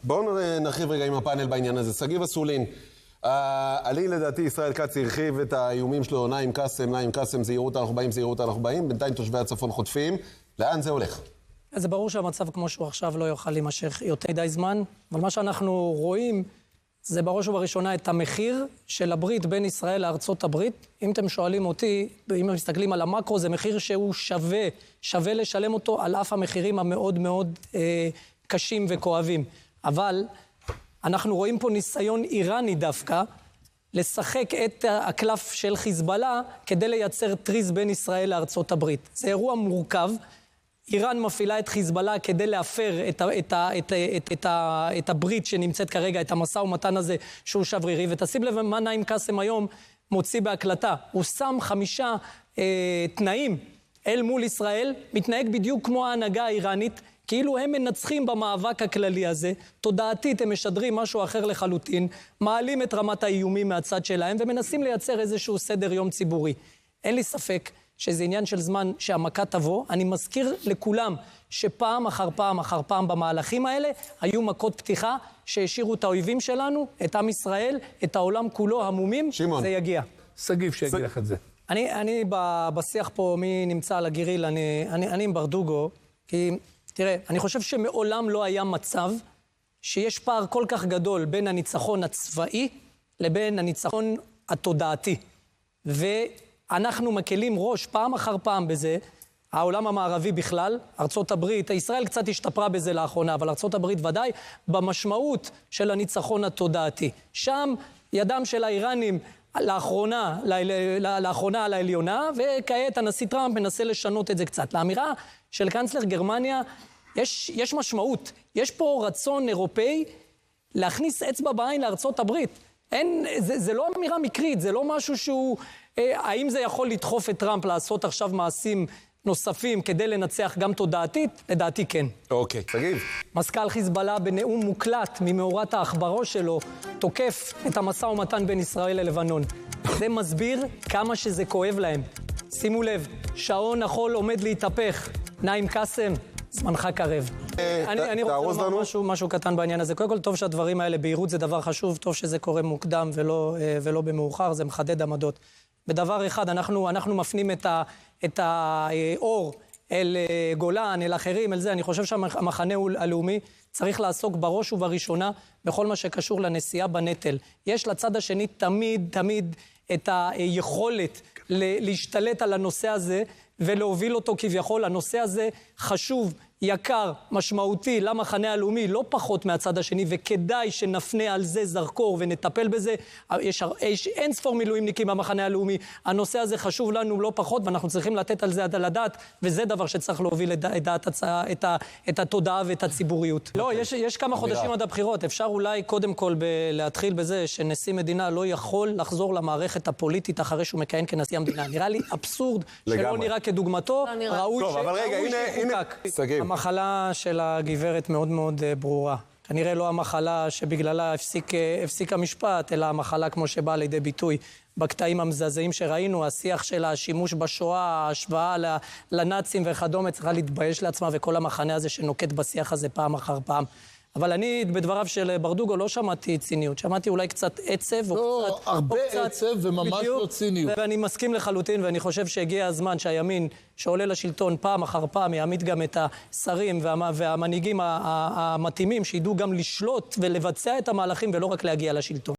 בואו נרחיב רגע עם הפאנל בעניין הזה. סגיב אסולין, עלי לדעתי ישראל כץ הרחיב את האיומים שלו, נעים קסם, זהירות אנחנו באים, בינתיים תושבי הצפון חוטפים. לאן זה הולך? זה ברור שהמצב כמו שהוא עכשיו לא יוכל להימשך יותר מדי זמן, אבל מה שאנחנו רואים זה בראש ובראשונה את המחיר של הברית בין ישראל לארצות הברית. אם אתם שואלים אותי, אם מסתכלים על המקרו, זה מחיר שהוא שווה לשלם אותו על אף המחירים המאוד מאוד קשים וכואבים. אבל אנחנו רואים פה ניסיון איראני דווקא לשחק את הקלף של חיזבאללה כדי לייצר טריז בין ישראל לארצות הברית. זה אירוע מורכב. איראן מפעילה את חיזבאללה כדי להפר את הברית שנמצאת כרגע, את המשא ומתן הזה שהוא שברירי. ותשים לב מה נעים קסם היום מוציא בהקלטה. הוא שם 5 תנאים אל מול ישראל, מתנהג בדיוק כמו ההנהגה האיראנית, כאילו הם מנצחים במאבק הכללי הזה, תודעתית הם משדרים משהו אחר לחלוטין, מעלים את רמת האיומים מהצד שלהם ומנסים לייצר איזשהו סדר יום ציבורי. אין לי ספק שזה עניין של זמן שהמכה תבוא. אני מזכיר לכולם שפעם אחר פעם במהלכים האלה היו מכות פתיחה שהשאירו את האויבים שלנו, את עם ישראל, את העולם כולו המומים. שמעון. זה יגיע. סגיב שיגיד לך את זה. אני בשיח פה, מי נמצא על הגיריל, אני עם ברדוגו, כי תראה, אני חושב שמעולם לא היה מצב שיש פער כל כך גדול בין הניצחון הצבאי לבין הניצחון התודעתי. ואנחנו מקלים ראש פעם אחר פעם בזה, העולם המערבי בכלל, ארצות הברית, ישראל קצת השתפרה בזה לאחרונה, אבל ארצות הברית ודאי, במשמעות של הניצחון התודעתי. שם ידם של האיראנים לאחרונה על העליונה, וכעת הנשיא טראמפ מנסה לשנות את זה קצת. לאמירה של קנצלר גרמניה יש משמעות. יש פה רצון אירופאי להכניס אצבע בעין לארצות הברית. זה לא אמירה מקרית, זה לא משהו שהוא... האם זה יכול לדחוף את טראמפ לעשות עכשיו מעשים נוספים כדי לנצח גם תודעתית? לדעתי כן. אוקיי, תגיד. מזכ"ל חיזבאללה בנאום מוקלט ממאורת האחברו שלו תוקף את המשא ומתן בין ישראל ללבנון. זה מסביר כמה שזה כואב להם. שימו לב, שעון החול עומד להתהפך. נעים קסם, זמנך קרב. אני רוצה לומר משהו קטן בעניין הזה. קודם כל, טוב שהדברים האלה, בהירות זה דבר חשוב, טוב שזה קורה מוקדם ולא במאוחר, זה מחדד עמדות. בדבר אחד, אנחנו מפנים את האור אל גולן, אל אחרים, אל זה. אני חושב שהמחנה הלאומי צריך לעסוק בראש ובראשונה בכל מה שקשור לנשיאה בנטל. יש לצד השני תמיד את היכולת להשתלט על הנושא הזה ולהוביל אותו כביכול. הנושא הזה חשוב, יקר, משמעותי למחנה הלאומי, לא פחות מהצד השני, וכדאי שנפנה על זה זרקור ונטפל בזה. יש אין ספור מילואימניקים במחנה הלאומי. הנושא הזה חשוב לנו לא פחות, ואנחנו צריכים לתת על זה על הדעת, וזה דבר שצריך להוביל את התודעה ואת הציבוריות. לא, יש כמה חודשים עד הבחירות. אפשר אולי קודם כל להתחיל בזה שנשיא מדינה לא יכול לחזור למערכת הפוליטית אחרי שהוא מכהן כנשיא המדינה. נראה לי אבסורד שלא נראה כדוגמתו, ראוי שחוקק. המחלה של הגברת מאוד מאוד ברורה. כנראה לא המחלה שבגללה הפסיק המשפט, אלא המחלה כמו שבאה לידי ביטוי בקטעים המזעזעים שראינו, השיח של השימוש בשואה, ההשוואה לנאצים וכדומה, צריכה להתבייש לעצמה, וכל המחנה הזה שנוקט בשיח הזה פעם אחר פעם. אבל אני בדבריו של ברדוגו לא שמעתי ציניות, שמעתי אולי קצת עצב. לא, הרבה עצב וממש לא ציניות. ואני מסכים לחלוטין, ואני חושב שהגיע הזמן שהימין שעולה לשלטון פעם אחר פעם יעמיד גם את השרים והמנהיגים המתאימים שידעו גם לשלוט ולבצע את המהלכים ולא רק להגיע לשלטון.